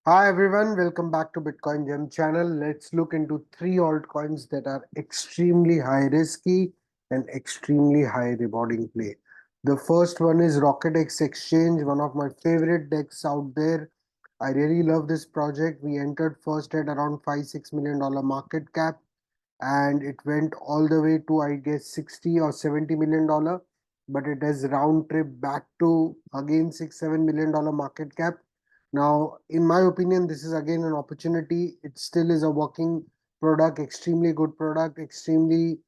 Hi everyone, welcome back to Bitcoingem channel. Let's look into three altcoins that are extremely high risky and extremely high rewarding play. The first one is RocketX Exchange, one of my favorite decks out there. I really love this project. We entered first at around $5-6 million market cap, and it went all the way to I guess 60 or 70 million dollar, but it has round trip back to again 6-7 million dollar market cap. Now in my opinion, this is again an opportunity. It still is a working product, extremely good product, extremely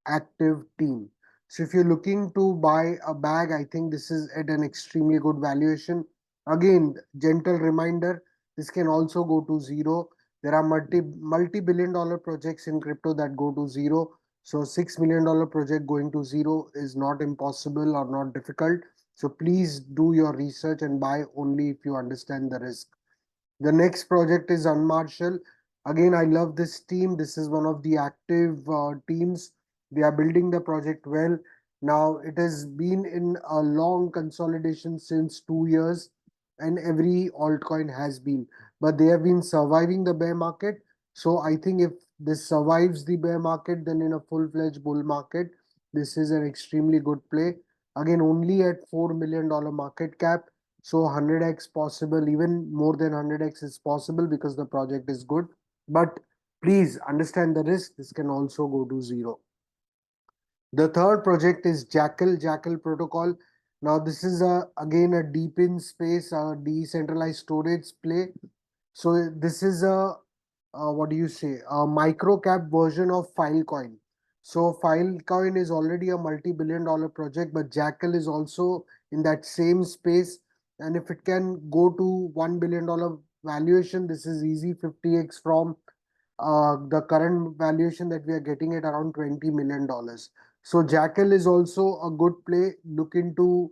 active team. So if you're looking to buy a bag, I think this is at an extremely good valuation. Again, gentle reminder, this can also go to zero. There are multi-billion dollar projects in crypto that go to zero. So $6 million project going to zero is not impossible or not difficult. So please do your research and buy only if you understand the risk. The next project is Unmarshal. Again, I love this team. This is one of the active teams. They are building the project well. Now, it has been in a long consolidation since 2 years, and every altcoin has been, but they have been surviving the bear market. So, I think if this survives the bear market, then in a full fledged bull market, this is an extremely good play. Again, only at $4 million market cap, so 100x possible, even more than 100x is possible because the project is good. But please understand the risk. This can also go to zero. The third project is Jackal protocol. Now this is again a deep in space, a decentralized storage play. So this is a what do you say, a micro cap version of Filecoin. So Filecoin is already a multi-billion dollar project, but Jackal is also in that same space. And if it can go to $1 billion valuation, this is easy 50x from the current valuation that we are getting at around $20 million. So Jackal is also a good play. Look into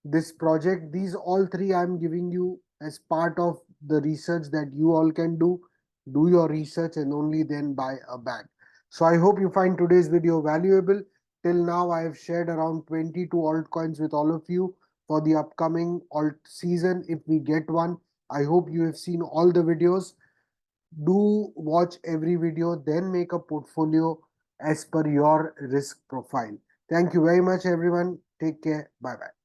this project. These all three I'm giving you as part of the research that you all can do. Do your research and only then buy a bag. So I hope you find today's video valuable. Till now, I have shared around 22 altcoins with all of you for the upcoming alt season if we get one. I hope you have seen all the videos. Do watch every video, then make a portfolio as per your risk profile. Thank you very much, everyone. Take care. Bye bye.